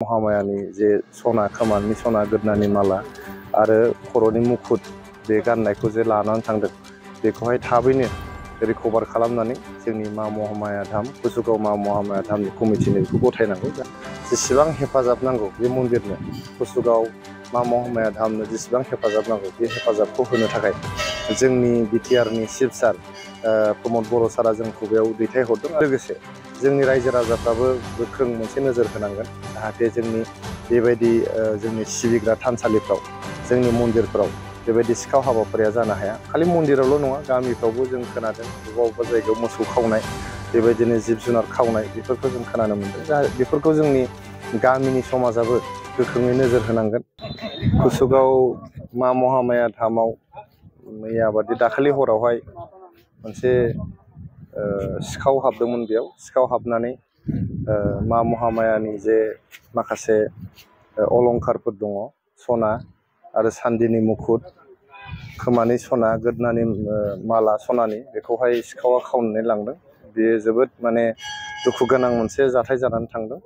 महामायानि जे सना खोमानि सना गोदनानि माला आरो खर'नि मुकुट बे गाननायखौ जे लानानै थांदों बेखौहाय थाबैनो रिकभार खालामनानै जोंनि मा महामाया धाम कुसुगाव मा महामाया धामनि कमिटिनो बेखौ गथायनांगौ। जेसेबां हेफाजाब नांगौ बे मन्दिरनो कुसुगाव मा महामाया धामनो जेसेबां हेफाजाब नांगौ बे हेफाजाबखौ होनो थाखाय जोंनि बिटिआरनि चिफ सार प्रमद बर' सारा जोंखौ बेयाव दैथायहरदों। लोगोसे जोंनि रायजो राजाफ्राबो गोख्रों मोनसे नोजोर होनांगोन जाहाथे जोंनि बेबायदि जोंनि सिबिग्रा थानसालिफ्राव जोंनि मन्दिरफ्राव बेबायदि सिखाव हाबाफारिया जानो हाया। खालि मन्दिरावल' नङा, गामिफ्रावबो जों खोनादों बबेबा जायगायाव मोसौ खावनाय बेबायदिनो जिब जुनार खावनाय बेफोरखौ जों खोनानो मोनदों। बेफोरखौ जोंनि गामिनि समाजाबो गोख्रोङै नोजोर होनांगोन। कुसुगाव मा महामाया धामाव मैयाबादि दाखालि हरावहाय मोनसे सिखाव हाबदोंमोन। बेयाव सिखाव हाबनानै मा महामायानि जे माखासे अलंखारफोर दङ, सना आरो सान्दिनि मुकुट, खोमानि सना, गोदनानि माला सनानि, बेखौहाय सिखावा खावनानै लांदों। बेयो जोबोद माने दुखु गोनां मोनसे जाथाय जानानै थांदों।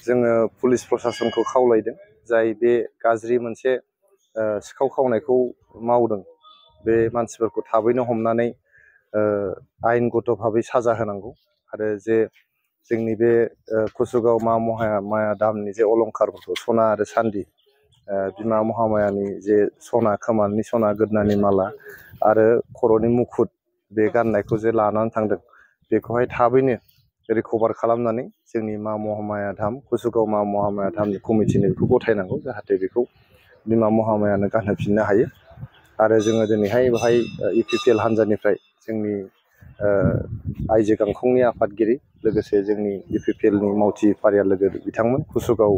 जोङो पुलिस प्रसासनखौ खावलायदों, जाय बे गाज्रि मोनसे सिखाव खावनायखौ मावदों बे मानसिफोरखौ थाबैनो हमनानै आयेनगत भाबै साजा होनांगौ। आरो जे जोंनि बे कुसुगाव मा महामाया धामनि जे अलंखारफोरखौ सना आरो सान्दि बिमा महामायानि जे सना खोमानि सना गोदनानि माला आरो खर'नि मुकुट बे गाननायखौ जे लानानै थांदों बेखौहाय थाबैनो रिकभार खालामनानै जोंनि मा महामाया धाम कुसुगाव मा महामाया धामनि कमिटिनो बेखौ गथायनांगौ जाहाथे बेखौ बिमा महामायानो गानहोफिननो हायो। आरो जोङो दिनैहाय बेहाय इउपिपिएल हान्जानिफ्राय जोंनि आइजो गांखंनि आफादगिरि लोगोसे जोंनि इउपिपिएलनि मावथि फारिया लोगो बिथांमोन, कुसुगाव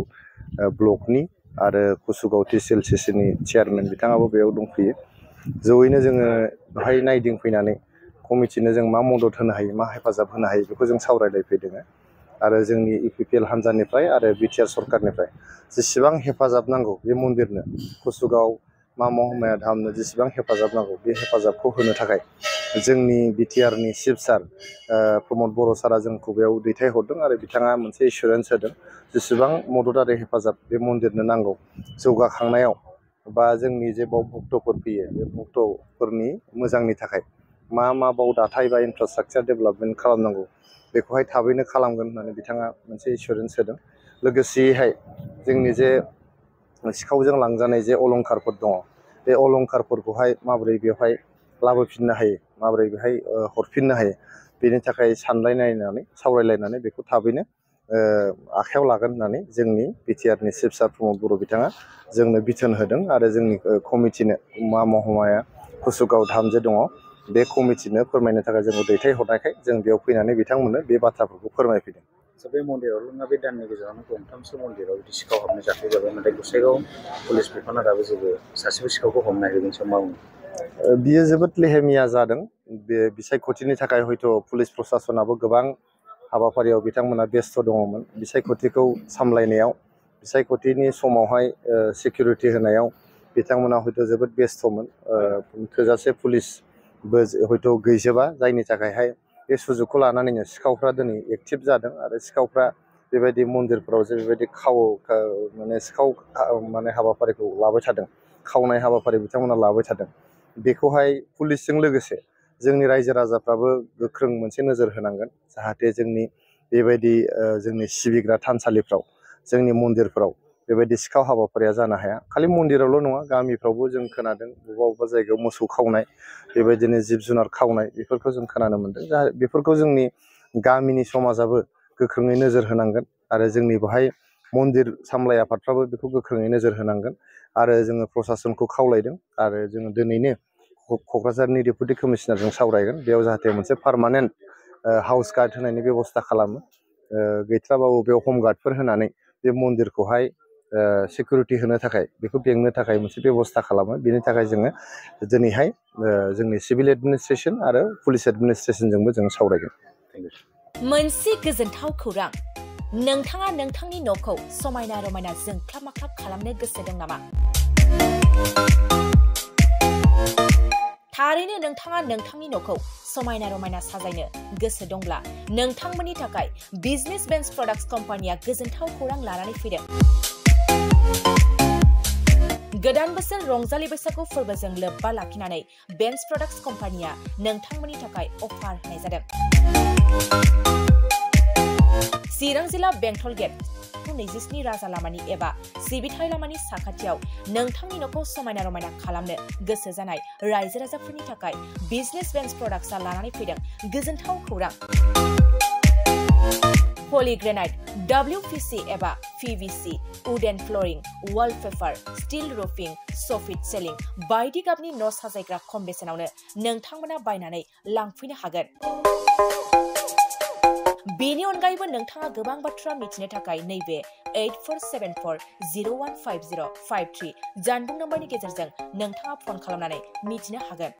ब्लकनि आरो कुसुगाव TCLCCनि चेयारमेन बिथाङाबो बेयाव दंफैयो। जयैनो जोङो बेहाय नायदिंफैनानै कमिटिनो जों मा मदद होनो हायो, मा हेफाजाब होनो हायो बेखौ जों सावरायलायफैदों। आरो जोंनि इउपिपिएल हान्जानिफ्राय आरो बिटिआर सरकारनिफ्राय जेसेबां हेफाजाब नांगौ बे मन्दिरनो कुसुगाव मा महामाया धामनो जेसेबां हेफाजाब नांगौ बे हेफाजाबखौ होनो थाखाय जोंनि बिटिआरनि चिफ सार प्रमद बर' सारा जोंखौ बेयाव दैथायहरदों। आरो बिथाङा मोनसे एसुरेन्स होदों जेसेबां मदद आरो हेफाजाब बे मन्दिरनो नांगौ जौगाखांनायाव बा जोंनि जे बाव भक्तफोर फैयो बे भक्तफोरनि मोजांनि थाखाय मा बाव दाथाय बा इनफ्रास्ट्राकचार डेभेलपमेन्ट खालामनांगौ बेखौहाय थाबैनो खालामगोन होननानै बिथाङा मोनसे एसुरेन्स होदों। लोगोसेयैहाय जोंनि जे सिखावजों लांजानाय जे अलंखारफोर दङ बे अलंखारफोरखौहाय माबोरै बेवहाय लाबोफिननो हायो, माबोरै बेहाय हरफिननो हायो, बेनि थाखाय सानलायनायनानै सावरायलायनानै बेखौ थाबैनो आखायाव लागोन होननानै जोंनि बिटिआरनि चिफ सार प्रमद बर' बिथाङा जोंनो बिथोन होदों। आरो जोंनि कमिटिनो मा महामाया कुसुगाव धाम जे दङ बे कमिटिनो फोरमायनो थाखाय जोंखौ दैथायहरनायखाय जों बेयाव फैनानै बिथांमोननो बे बाथ्राफोरखौ फोरमायफैदों। बे मन्दिरावल' नङा, बे दाननि गेजेरावनो गंथामसो मन्दिराव बिदि सिखाव हाबनाय जाथाय जाबाय, नाथाय गसाइगाव पुलिस बिफाना दाबो जेबो सासेबो सिखावखौ हमनो हायाखै। बेनि सायाव मा बुङो? बियो जोबोद लेहेमिया जादों। बे बिसायख'थिनि थाखाय हयथ' पुलिस प्रसासनाबो गोबां हाबाफारियाव बिथांमोना बेस्थ' दङमोन। बिसायख'थिखौ सामलायनायाव, बिसायख'थिनि समावहाय सिकिउरिटि होनायाव बिथांमोना हयथ' जोबोद बेस्थ'मोन। थोजासे पुलिसबो हयथ' गैजोबा, जायनि थाखायहाय बे सुजुगखौ लानानैनो सिखावफ्रा दिनै एक्टिभ जादों। आरो सिखावफ्रा बेबायदि मन्दिरफ्राव जे बेबायदि सिखाव हाबाफारिखौ लाबाय थादों, खावनाय हाबाफारि बिथांमोना लाबाय थादों। बेखौहाय पुलिसजों लोगोसे जोंनि रायजो राजाफ्राबो गोख्रों मोनसे नोजोर होनांगोन जाहाथे जोंनि बेबायदि जोंनि सिबिग्रा थानसालिफ्राव जोंनि मन्दिरफ्राव बेबायदि सिखाव हाबाफारिया जानो हाया। खालि मन्दिरावल' नङा, गामिफ्रावबो जों खोनादों बबेबा जायगायाव मोसौ खावनाय बेबायदिनो जिब जुनार खावनाय बेफोरखौ जों खोनानो मोनदों। बेफोरखौ जोंनि गामिनि समाजाबो गोख्रोङै नोजोर होनांगोन। आरो जोंनि बेहाय मन्दिर सामलाय आफादफ्राबो बेखौ गोख्रोङै नोजोर होनांगोन। आरो जोङो प्रसासनखौ खावलायदों आरो जोङो दिनैनो क'क्राझारनि डेपुटि कमिशनारजों सावरायगोन। बेयाव जाहाथे मोनसे पार्मानेन्ट हाउस गार्ड होनायनि बेब'स्था खालामो। गैथ्राबाबो बेयाव हम गार्डफोर होनानै बे मन्दिरखौहाय सिकिउरिटि होनो थाखाय, बेखौ बेंनो थाखाय मोनसे बेब'स्था खालामो। बेनि थाखाय जोङो दिनैहाय जोंनि सिभिल एडमिनिस्ट्रेसन आरो पुलिस एडमिनिस्ट्रेसनजोंबो जों सावरायगोन। मोनसे गोजोनथाव खौरां, नोंथाङा नोंथांनि न'खौ समायना रमायना जोंख्लाब माख्लाब खालामनो गोसो दं नामा? थारैनो नोंथाङा नोंथांनि न'खौ समायना रमायना साजायनो गोसो दंब्ला नोंथांमोननि थाखाय बिजनेस बेन्स प्रडाक्ट्स कम्पानिया गोजोनथाव खौरां लानानै फैदों। गोदान बोसोर रंजालि बैसागु फोरबोजों लोब्बा लाखिनानै बेन्स प्रडाक्ट्स कम्पानिया नोंथांमोननि थाखाय अफार होनाय जादों। चिरां जिल्ला बेंटल गेट 27 राजा लामानि एबा सिबिथाय लामानि साखाथियाव नोंथांनि न'खौ समायना रमायना खालामनो गोसो जानाय रायजो राजाफोरनि थाखाय बिजनेस बेन्स प्रडाक्ट्सआ लानानै फैदों गोजोनथाव खौरां। पलिग्रेनाइट, WPC एबा PVC, wooden flooring, wallpaper, steel roofing, soffit ceiling बायदि गाबनि न' साजायग्रा खम बेसेनावनो नोंथांमोना बायनानै लांफैनो हागोन। बेनि अनगायैबो नोंथाङा गोबां बाथ्रा मिथिनो थाखाय नैबे 8474015053 जानबुं नम्बरनि गेजेरजों नोंथाङा फन खालामनानै मिथिनो हागोन।